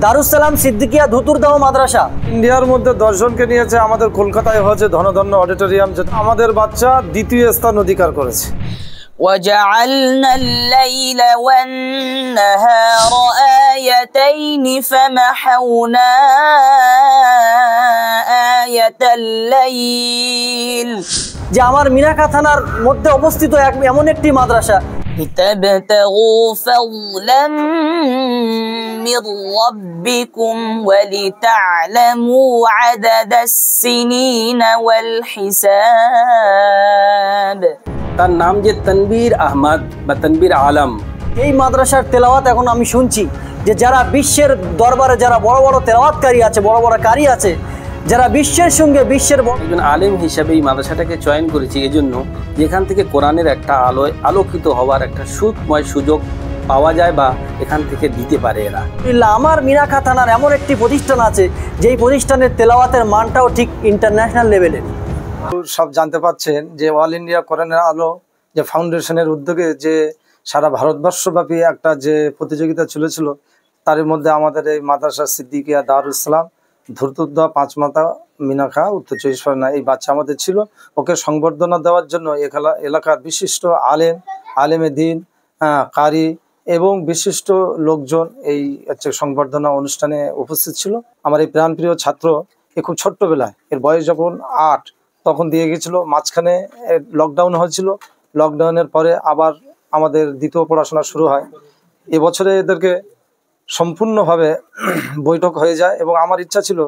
দারুস সালাম সিদ্দিকিয়া ধুতুরদাহ মাদ্রাসা ইন্ডিয়ার মধ্যে 10 জনকে নিয়েছে। আমাদের কলকাতায় হয়েছে ধনধন্য অডিটোরিয়াম, যেটা আমাদের বাচ্চা দ্বিতীয় স্থান অধিকার করেছে। وجعلنا الليل والنهار آيتين فمحونا آية الليل যে আমার মিনাখা থানার মধ্যে অবস্থিত এমন একটি মাদ্রাসা لتبتغوا فضلا من ربكم ولتعلموا عدد السنين والحساب। তার নাম যে তনবীর আহমদ বা তনবীর আলম। এই মাদ্রাসার তেলাওয়াত এখন আমি শুনছি যে যারা বিশ্বের দরবারে যারা বড় বড় তেলাওয়াতকারী আছে, বড় বড় কারি আছে, যারা বিশ্বের সঙ্গে বিশ্বের একজন আলেম হিসাবে এই মাদ্রাসাটাকে চয়ন করেছি এজন্য যেখান থেকে কোরআনের একটা আলোকিত হওয়ার একটা সুখময় সুযোগ পাওয়া যায় বা এখান থেকে দিতে পারে এরা। আমার মিনাখা থানার এমন একটি প্রতিষ্ঠান আছে যেই প্রতিষ্ঠানের তেলাওয়াতের মানটাও ঠিক ইন্টারন্যাশনাল লেভেলের। সব জানতে পাচ্ছেন যে অল ইন্ডিয়া কোরআনের আলো যে ফাউন্ডেশনের উদ্যোগে যে সারা ভারতবর্ষব্যাপী একটা যে প্রতিযোগিতা চলেছিল, তার মধ্যে আমাদের এই মাদ্রাসা সিদ্দিকিয়া দারুস সালাম ধুতুরদাহ পাঁচমাথা মিনাখা উত্তর 24 পরগনা এই বাচ্চা আমাদের ছিল। ওকে সংবর্ধনা দেওয়ার জন্য এলাকার বিশিষ্ট আলেমে দিন, কারি এবং বিশিষ্ট লোকজন এই সংবর্ধনা অনুষ্ঠানে উপস্থিত ছিল। আমার এই প্রাণপ্রিয় ছাত্র খুব ছোট্টবেলায়, এর বয়স যখন 8 তখন দিয়ে গেছিল। মাঝখানে লকডাউন হয়েছিল, লকডাউনের পরে আবার আমাদের দ্বিতীয় পড়াশোনা শুরু হয়। এবছরে এদেরকে সম্পূর্ণভাবে বৈঠক হয়ে যায় এবং আমার ইচ্ছা ছিল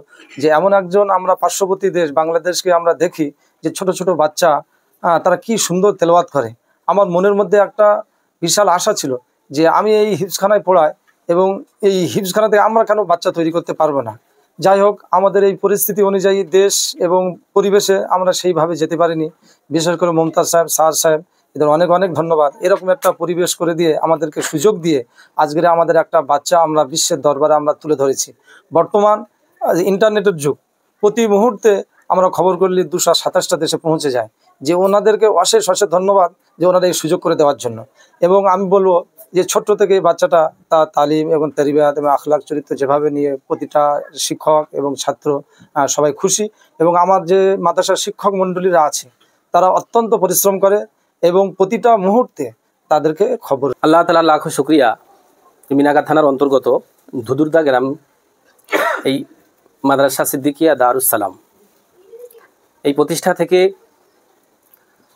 যে এমন একজন আমরা পার্শ্ববর্তী দেশ বাংলাদেশকে আমরা দেখি যে ছোট ছোট বাচ্চা তারা কি সুন্দর তেলাওয়াত করে। আমার মনের মধ্যে একটা বিশাল আশা ছিল যে আমি এই হিফজখানায় পড়াই এবং এই হিফজখানাতে আমরা কেন বাচ্চা তৈরি করতে পারবো না। যাই হোক, আমাদের এই পরিস্থিতি অনুযায়ী দেশ এবং পরিবেশে আমরা সেইভাবে যেতে পারিনি। বিশেষ করে মমতাজ সাহেব, স্যার সাহেব, এদের অনেক অনেক ধন্যবাদ। এরকম একটা পরিবেশ করে দিয়ে আমাদেরকে সুযোগ দিয়ে আজকের আমাদের একটা বাচ্চা আমরা বিশ্বের দরবারে আমরা তুলে ধরেছি। বর্তমান ইন্টারনেটের যুগ, প্রতি মুহূর্তে আমরা খবর করলে 227টা দেশে পৌঁছে যায়। যে ওনাদেরকে অশেষ অশেষ ধন্যবাদ যে ওনারা এই সুযোগ করে দেওয়ার জন্য। এবং আমি বলবো যে ছোট্ট থেকে এই বাচ্চাটা তার তালিম এবং তারবিয়াত এবং আখলাক চরিত্র যেভাবে নিয়ে প্রতিটা শিক্ষক এবং ছাত্র সবাই খুশি। এবং আমার যে মাদ্রাসার শিক্ষক মণ্ডলীরা আছে তারা অত্যন্ত পরিশ্রম করে এবং প্রতিটা মুহূর্তে তাদেরকে খবর। আল্লাহ তাআলা লাখো শুকরিয়া। মিনাখা থানার অন্তর্গত ধুতুরদাহ গ্রাম এই মাদ্রাসা সিদ্দিকিয়া দারুস সালাম এই প্রতিষ্ঠা থেকে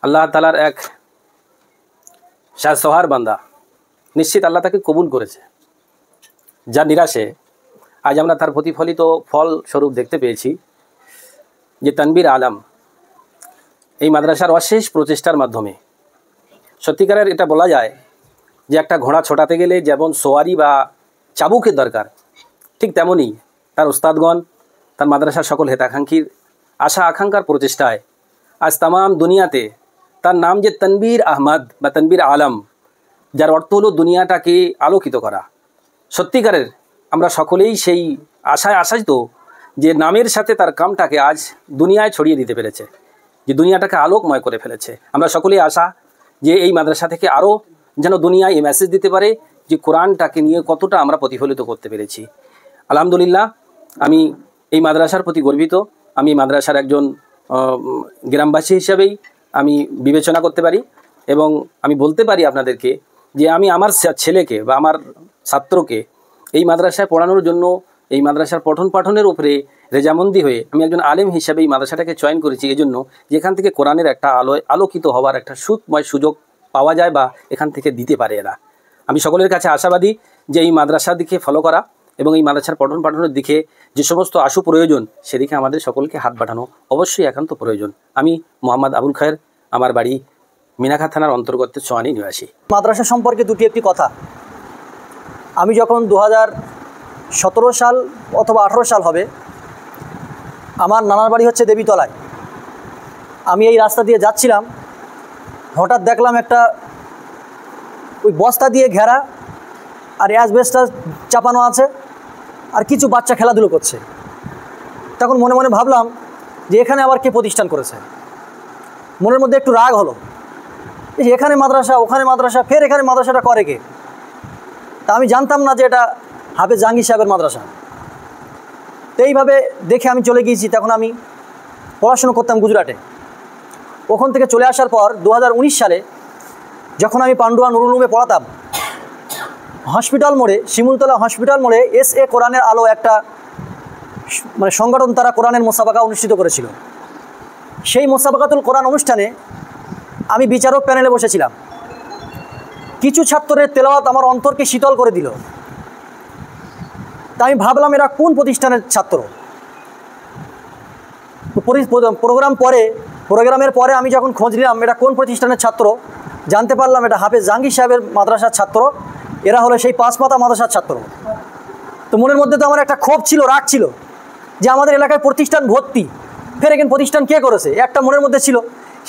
আল্লাহ তাআলার এক শাহসওয়ার বান্দা, নিশ্চিত আল্লাহ তাকে কবুল করেছে। যার নিরাশে আজ আমরা তার প্রতিফলিত ফল স্বরূপ দেখতে পেয়েছি যে তনবীর আলম এই মাদ্রাসার অশেষ প্রচেষ্টার মাধ্যমে সত্যিকারের এটা বলা যায় যে একটা ঘোড়া ছোটাতে গেলে যেমন সোয়ারি বা চাবুকের দরকার, ঠিক তেমনই তার উস্তাদগণ, তার মাদ্রাসার সকল হেতাকাঙ্ক্ষীর আশা আকাঙ্ক্ষার প্রচেষ্টায় আজ তামাম দুনিয়াতে তার নাম যে তনবীর আহমদ বা তনবীর আলম, যার অর্থ হলো দুনিয়াটাকে আলোকিত করা। সত্যিকারের আমরা সকলেই সেই আশায় আশায়িত যে নামের সাথে তার কামটাকে আজ দুনিয়ায় ছড়িয়ে দিতে পেরেছে, যে দুনিয়াটাকে আলোকময় করে ফেলেছে। আমরা সকলেই আশা যে এই মাদ্রাসা থেকে আরও যেন দুনিয়ায় এই মেসেজ দিতে পারে যে কোরআনটাকে নিয়ে কতটা আমরা প্রতিফলিত করতে পেরেছি। আলহামদুলিল্লাহ, আমি এই মাদ্রাসার প্রতি গর্বিত। আমি মাদ্রাসার একজন গ্রামবাসী হিসাবেই আমি বিবেচনা করতে পারি এবং আমি বলতে পারি আপনাদেরকে যে আমি আমার ছেলেকে বা আমার ছাত্রকে এই মাদ্রাসায় পড়ানোর জন্য, এই মাদ্রাসার পঠন পাঠনের উপরে রেজামন্দি হয়ে আমি একজন আলেম হিসাবে এই মাদ্রাসাটাকে চয়ন করেছি এজন্য যেখান থেকে কোরআনের একটা আলোকিত হওয়ার একটা সুখময় সুযোগ পাওয়া যায় বা এখান থেকে দিতে পারে এরা। আমি সকলের কাছে আশাবাদী যে এই মাদ্রাসার দিকে ফলো করা এবং এই মাদ্রাসার পঠন পাঠনের দিকে যে সমস্ত আশু প্রয়োজন সেদিকে আমাদের সকলকে হাত বাড়ানো অবশ্যই একান্ত প্রয়োজন। আমি মোহাম্মদ আবুল খায়ের, আমার বাড়ি মিনাখা থানার অন্তর্গত চোয়ানি নিবাসী। মাদ্রাসা সম্পর্কে একটি কথা, আমি যখন 2017 সাল অথবা 18 সাল হবে, আমার নানার বাড়ি হচ্ছে দেবীতলায়। আমি এই রাস্তা দিয়ে যাচ্ছিলাম, হঠাৎ দেখলাম একটা ওই বস্তা দিয়ে ঘেরা আর অ্যাসবেস্টাস চাপানো আছে আর কিছু বাচ্চা খেলাধুলো করছে। তখন মনে মনে ভাবলাম যে এখানে আবার কে প্রতিষ্ঠান করেছে। মনের মধ্যে একটু রাগ হলো, এখানে মাদ্রাসা ওখানে মাদ্রাসা, ফের এখানে মাদ্রাসাটা করে কে? তা আমি জানতাম না যে এটা হাফেজ জাহাঙ্গীর সাহেবের মাদ্রাসা। তো এইভাবে দেখে আমি চলে গিয়েছি। তখন আমি পড়াশুনো করতাম গুজরাটে। ওখান থেকে চলে আসার পর 2019 সালে যখন আমি পান্ডুয়া নুরুল উলুমে পড়াতাম, হসপিটাল মোড়ে, শিমুলতলা হসপিটাল মোড়ে SA কোরআনের আলো একটা মানে সংগঠন, তারা কোরআনের মোসাবাকা অনুষ্ঠিত করেছিল। সেই মোসাবাকাতুল কোরআন অনুষ্ঠানে আমি বিচারক প্যানেলে বসেছিলাম। কিছু ছাত্রের তেলাওয়াত আমার অন্তরকে শীতল করে দিল। তা আমি ভাবলাম এরা কোন প্রতিষ্ঠানের ছাত্র। প্রোগ্রামের পরে আমি যখন খোঁজ নিলাম এটা কোন প্রতিষ্ঠানের ছাত্র, জানতে পারলাম এটা হাফেজ জাহাঙ্গীর সাহেবের মাদ্রাসার ছাত্র। এরা হলো সেই পাঁচমাথা মাদ্রাসার ছাত্র। তো মনের মধ্যে তো আমার একটা ক্ষোভ ছিল, রাগ ছিল যে আমাদের এলাকায় প্রতিষ্ঠান ভর্তি, ফের এখানে প্রতিষ্ঠান কে করেছে, একটা মনের মধ্যে ছিল।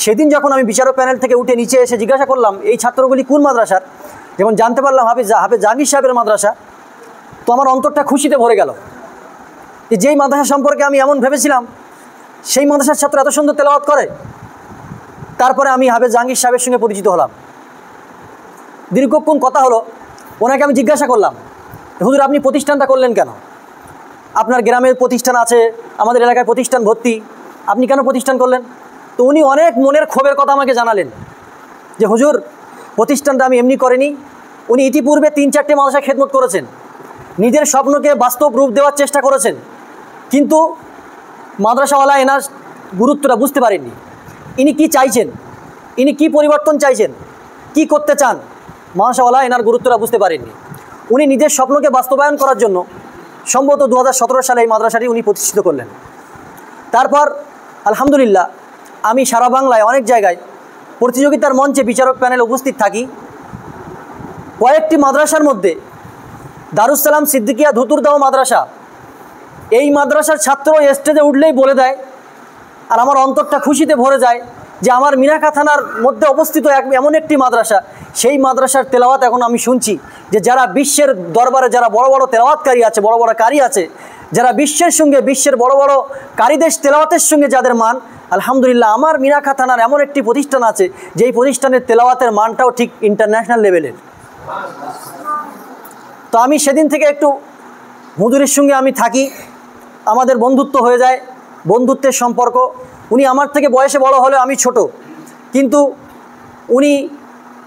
সেদিন যখন আমি বিচারক প্যানেল থেকে উঠে নিচে এসে জিজ্ঞাসা করলাম এই ছাত্রগুলি কোন মাদ্রাসার, যখন জানতে পারলাম হাফেজ জাহাঙ্গীর সাহেবের মাদ্রাসা, তো আমার অন্তরটা খুশিতে ভরে গেল। যেই মাদ্রাসা সম্পর্কে আমি এমন ভেবেছিলাম সেই মাদ্রাসার ছাত্র এত সুন্দর তেলাওয়াত করে। তারপরে আমি হাফেজ জাহাঙ্গীর সাহেবের সঙ্গে পরিচিত হলাম। দীর্ঘক্ষণ কথা হলো। ওনাকে আমি জিজ্ঞাসা করলাম, হুজুর আপনি প্রতিষ্ঠানটা করলেন কেন? আপনার গ্রামের প্রতিষ্ঠান আছে, আমাদের এলাকায় প্রতিষ্ঠান ভর্তি, আপনি কেন প্রতিষ্ঠান করলেন? তো উনি অনেক মনের ক্ষোভের কথা আমাকে জানালেন যে হুজুর প্রতিষ্ঠানটা আমি এমনি করিনি। উনি ইতিপূর্বে 3-4টে মাদ্রাসা খেদমত করেছেন, নিজের স্বপ্নকে বাস্তব রূপ দেওয়ার চেষ্টা করেছেন, কিন্তু মাদ্রাসাওয়ালা এনার গুরুত্বটা বুঝতে পারেননি। ইনি কি চাইছেন, ইনি কি পরিবর্তন চাইছেন, কি করতে চান, মাদ্রাসাওয়ালা এনার গুরুত্বটা বুঝতে পারেননি। উনি নিজের স্বপ্নকে বাস্তবায়ন করার জন্য সম্ভবত 2017 সালে এই মাদ্রাসাটি উনি প্রতিষ্ঠিত করলেন। তারপর আলহামদুলিল্লাহ আমি সারা বাংলায় অনেক জায়গায় প্রতিযোগিতার মঞ্চে বিচারক প্যানেলে উপস্থিত থাকি। কয়েকটি মাদ্রাসার মধ্যে দারুস সালাম সিদ্দিকিয়া ধুতুরদাও মাদ্রাসা, এই মাদ্রাসার ছাত্র স্টেজে উঠলেই বলে দেয়, আর আমার অন্তরটা খুশিতে ভরে যায় যে আমার মিনাখা থানার মধ্যে অবস্থিত এমন একটি মাদ্রাসা, সেই মাদ্রাসার তেলাওয়াত এখন আমি শুনছি যে যারা বিশ্বের দরবারে যারা বড় বড় তেলাওয়াতকারী আছে, বড় বড় কারি আছে, যারা বিশ্বের বড় বড় কারিদের তেলাওয়াতের সঙ্গে যাদের মান, আলহামদুলিল্লাহ আমার মিনাখা থানার এমন একটি প্রতিষ্ঠান আছে যেই প্রতিষ্ঠানের তেলাওয়াতের মানটাও ঠিক ইন্টারন্যাশনাল লেভেলের। তো আমি সেদিন থেকে একটু হুজুরের সঙ্গে আমি থাকি, আমাদের বন্ধুত্ব হয়ে যায়, বন্ধুত্বের সম্পর্ক। উনি আমার থেকে বয়সে বড় হলে আমি ছোট, কিন্তু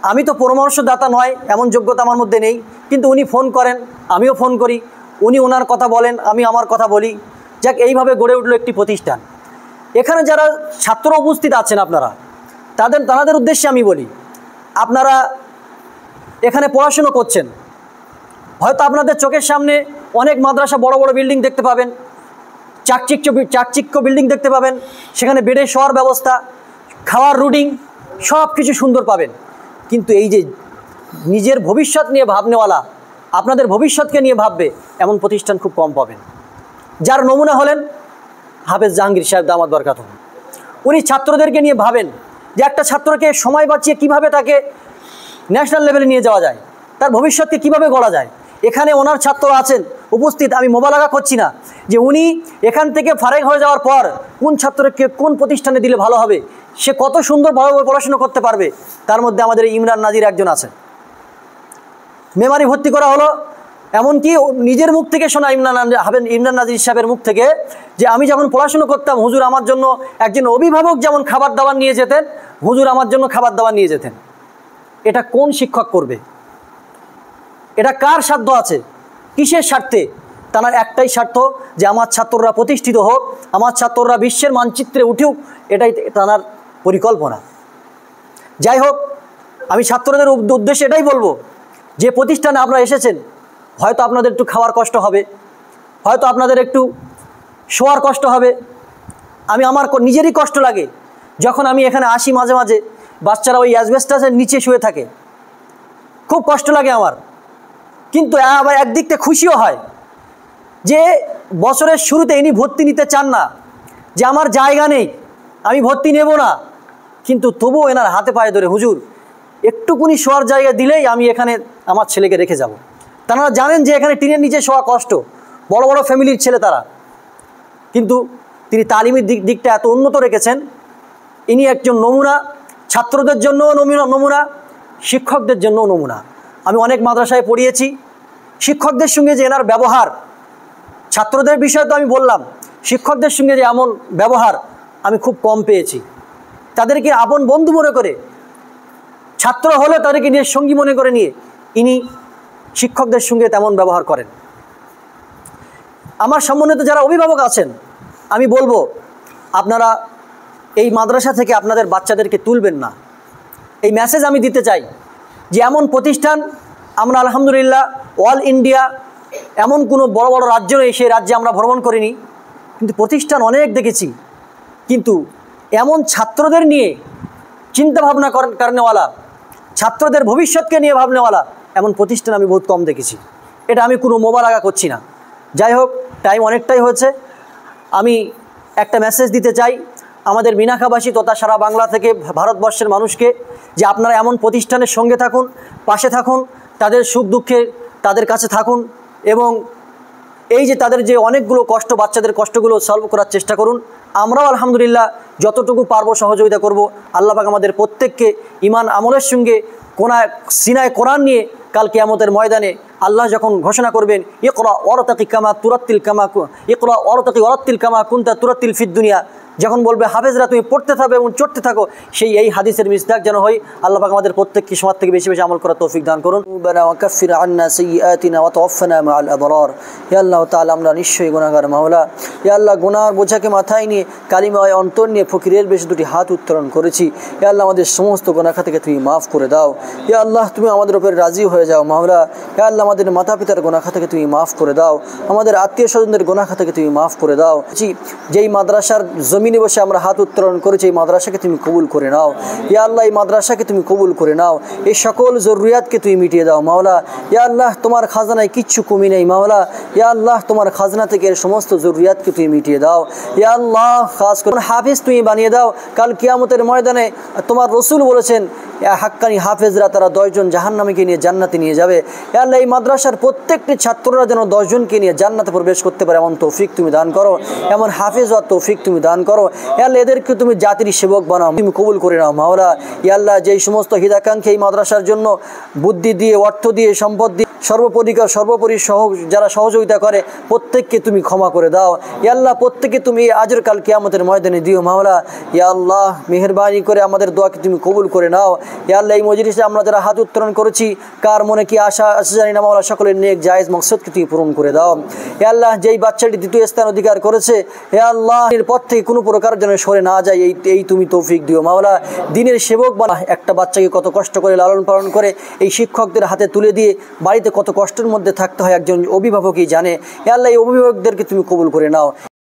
আমি তো পরামর্শদাতা নয়, এমন যোগ্যতা আমার মধ্যে নেই, কিন্তু উনি ফোন করেন, আমিও ফোন করি, উনি ওনার কথা বলেন, আমি আমার কথা বলি। যাক, এইভাবে গড়ে উঠল একটি প্রতিষ্ঠান। এখানে যারা ছাত্র উপস্থিত আছেন আপনারা, তাদের উদ্দেশ্যে আমি বলি, আপনারা এখানে পড়াশুনো করছেন, হয়তো আপনাদের চোখের সামনে অনেক মাদ্রাসা বড় বড় বিল্ডিং দেখতে পাবেন, চাকচিক্য বিল্ডিং দেখতে পাবেন, সেখানে বেডে শোয়ার ব্যবস্থা, খাওয়ার রুটিং সব কিছু সুন্দর পাবেন, কিন্তু এই যে নিজের ভবিষ্যৎ নিয়ে ভাবনেওয়ালা, আপনাদের ভবিষ্যৎকে নিয়ে ভাববে এমন প্রতিষ্ঠান খুব কম পাবেন। যার নমুনা হলেন হাফেজ জাহাঙ্গীর সাহেব দামাত বরকাতুহু। উনি ছাত্রদেরকে নিয়ে ভাবেন যে একটা ছাত্রকে সময় বাঁচিয়ে কিভাবে তাকে ন্যাশনাল লেভেলে নিয়ে যাওয়া যায়, তার ভবিষ্যৎকে কিভাবে গড়া যায়। এখানে ওনার ছাত্র আছেন উপস্থিত, আমি মোবালাগা করছি না যে উনি এখান থেকে ফারেক হয়ে যাওয়ার পর কোন ছাত্রকে কোন প্রতিষ্ঠানে দিলে ভালো হবে, সে কত সুন্দর ভালোভাবে পড়াশোনা করতে পারবে। তার মধ্যে আমাদের ইমরান নাজির একজন আছেন, মেমারি ভর্তি করা হলো, এমনকি নিজের মুখ থেকে শোনা ইমরান নাজির সাহেবের মুখ থেকে যে আমি যখন পড়াশুনো করতাম হুজুর আমার জন্য একজন অভিভাবক যেমন খাবার দাবার নিয়ে যেতেন, হুজুর আমার জন্য খাবার দাবার নিয়ে যেতেন। এটা কোন শিক্ষক করবে? এটা কার সাধ্য আছে? কিসের স্বার্থে? তার একটাই স্বার্থ যে আমার ছাত্ররা প্রতিষ্ঠিত হোক, আমার ছাত্ররা বিশ্বের মানচিত্রে উঠুক, এটাই তার পরিকল্পনা। যাই হোক, আমি ছাত্রদের উদ্দেশ্যে এটাই বলবো, যে প্রতিষ্ঠানে আপনারা এসেছেন, হয়তো আপনাদের একটু খাওয়ার কষ্ট হবে, হয়তো আপনাদের একটু শোয়ার কষ্ট হবে। আমার নিজেরই কষ্ট লাগে যখন আমি এখানে আসি, মাঝে মাঝে বাচ্চারা ওই অ্যাসবেস্টাসের নিচে শুয়ে থাকে, খুব কষ্ট লাগে আমার। কিন্তু আবার একদিক থেকে খুশিও হয় যে বছরের শুরুতে ইনি ভর্তি নিতে চান না, যে আমার জায়গা নেই, আমি ভর্তি নেব না, কিন্তু তবুও এনার হাতে পায়ে ধরে হুজুর একটুকুনি শোয়ার জায়গা দিলেই আমি এখানে আমার ছেলেকে রেখে যাব। তারা জানেন যে এখানে টিনের নিচে শোয়া কষ্ট, বড় বড় ফ্যামিলির ছেলে তারা, কিন্তু তিনি তালিমের দিকটা এত উন্নত রেখেছেন। ইনি একজন নমুনা, ছাত্রদের জন্যও নমুনা, শিক্ষকদের জন্যও নমুনা। আমি অনেক মাদ্রাসায় পড়িয়েছি, শিক্ষকদের সঙ্গে যে এনার ব্যবহার, ছাত্রদের বিষয়ে তো আমি বললাম, শিক্ষকদের সঙ্গে যে এমন ব্যবহার আমি খুব কম পেয়েছি। তাদেরকে আপন বন্ধু মনে করে, ছাত্র হলে তাদেরকে নিয়ে সঙ্গী মনে করে নিয়ে ইনি শিক্ষকদের সঙ্গে তেমন ব্যবহার করেন। আমার সম্মানিত যারা অভিভাবক আছেন, আমি বলবো আপনারা এই মাদ্রাসা থেকে আপনাদের বাচ্চাদেরকে তুলবেন না। এই মেসেজ আমি দিতে চাই যে এমন প্রতিষ্ঠান আমরা আলহামদুলিল্লাহ অল ইন্ডিয়া এমন কোনো বড় বড় রাজ্য নেই, সেই রাজ্যে আমরা ভ্রমণ করিনি, কিন্তু প্রতিষ্ঠান অনেক দেখেছি, কিন্তু এমন ছাত্রদের নিয়ে চিন্তাভাবনা কারণেওয়ালা, ছাত্রদের ভবিষ্যৎকে নিয়ে ভাবনেওয়ালা এমন প্রতিষ্ঠান আমি বহুত কম দেখেছি। এটা আমি কোনো মোবারকা করছি না। যাই হোক, টাইম অনেকটাই হয়েছে। আমি একটা মেসেজ দিতে চাই আমাদের মিনাখাবাসী তথা সারা বাংলা থেকে ভারতবর্ষের মানুষকে, যে আপনারা এমন প্রতিষ্ঠানের সঙ্গে থাকুন, পাশে থাকুন, তাদের সুখ দুঃখে তাদের কাছে থাকুন, এবং এই যে তাদের যে অনেকগুলো কষ্ট, বাচ্চাদের কষ্টগুলো সলভ করার চেষ্টা করুন। আমরাও আলহামদুলিল্লাহ যতটুকু পারবো সহযোগিতা করব। আল্লাহ পাক আমাদের প্রত্যেককে ঈমান আমলের সঙ্গে সিনায় কোরআন নিয়ে কাল কিয়ামতের ময়দানে আল্লাহ যখন ঘোষণা করবেন ইকরা ওয়ারতাকি কামা তুরাত্তিল কামা ইকরা ওয়ারতাকি ওয়ারাত্তিল কামা কুনতা তুরাত্তিল ফিদ দুনিয়া, যখন বলবে হাফেজরা তুমি পড়তে থাকো এবং চড়তে থাকো, এই হাদিসের মিসদাক যেন হয়। আল্লাহ পাক আমাদের প্রত্যেককে সমাজ থেকে বেশি বেশি আমল করার তৌফিক দান করুন। রব্বানা ওয়া কাফির আন্না সাইয়্যাতিনা ওয়া তাওয়াফানা মাআল আবরার। ইয়া আল্লাহ তাআলা, আমরা নিশ্চয়ই গুনাহগার মাওলা। ইয়া আল্লাহ, গুনাহর বোঝাকে মাথায় নিয়ে কালিমায় অন্তর নিয়ে ফকিরের বেশে দুটি হাত উত্তোলন করেছি। ইয়া আল্লাহ, আমাদের সমস্ত গুনাহ থেকে তুমি মাফ করে দাও। ইয়া আল্লাহ, তুমি আমাদের উপরে রাজি হয়ে যাও মাওলা। ইয়া আল্লাহ, আমাদের মাতা পিতার গুনাহ থেকে তুমি মাফ করে দাও, আমাদের আত্মীয় স্বজনদের গুনাহ থেকে তুমি মাফ করে দাও। যেই মাদ্রাসার জমিনে বসে আমরা হাত উত্তোলন করেছি, এই মাদ্রাসাকে তুমি কবুল করে নাও। ইয়া আল্লাহ, এই মাদ্রাসাকে তুমি কবুল করে নাও, এই সকল জরুরিয়াতকে তুমি মিটিয়ে দাও মাওলা। ইয়া আল্লাহ, তোমার খাজানায় কিচ্ছু কমি নেই মাওলা। ইয়া আল্লাহ, তোমার খাজনা থেকে এর সমস্ত জরুরিয়াতকে তুমি মিটিয়ে দাও। ইয়া আল্লাহ, খাস করে হাফেজ তুমি বানিয়ে দাও। কাল কিয়ামতের ময়দানে তোমার রসুল বলেছেন হাক্কানি হাফেজরা তারা 10 জন জাহান্নামীকে নিয়ে জান্নাতে নিয়ে যাবে। ইয়া আল্লাহ, এই মাদ্রাসার প্রত্যেকটি ছাত্ররা যেন 10 জনকে নিয়ে জান্নাতে প্রবেশ করতে পারে এমন তৌফিক তুমি দান করো, এমন হাফেজ হওয়ার তৌফিক তুমি দান করো। ইয়া আল্লাহ, এদেরকে তুমি জাতির সেবক বানাও, তুমি কবুল করে নাও মাওলা। ইয়া আল্লাহ, যেই সমস্ত হিতাকাঙ্ক্ষী এই মাদ্রাসার জন্য বুদ্ধি দিয়ে, অর্থ দিয়ে, সম্পদ দিয়ে, সর্বোপরি যারা সহযোগিতা করে প্রত্যেককে তুমি ক্ষমা করে দাও। ইয়া আল্লাহ, প্রত্যেককে তুমি আজর কাল কিয়ামতের ময়দানে দিও মাওলা। ইয়া আল্লাহ, মেহেরবানি করে আমাদের দোয়াকে তুমি কবুল করে নাও। ইয়া আল্লাহ, এই মজলিসে আমরা যারা হাত উত্তোলন করেছি, কার মনে কি আশা আছে জানি না মাওলা, সকলের নেক জায়েজ মকসদকে তুমি পূরণ করে দাও। ইয়া আল্লাহ, যেই বাচ্চাটি দ্বিতীয় স্থান অধিকার করেছে, হে আল্লাহ, এর পর থেকে কোনো প্রকার যেন সরে না যায়, এই তুমি তৌফিক দিও মাওলা। দিনের সেবক বানা। একটা বাচ্চাকে কত কষ্ট করে লালন পালন করে এই শিক্ষকদের হাতে তুলে দিয়ে বাড়িতে কত কষ্টের মধ্যে থাকতে হয় একজন অভিভাবকই জানে। হে আল্লাহ, এই অভিভাবকদেরকে তুমি কবুল করে নাও।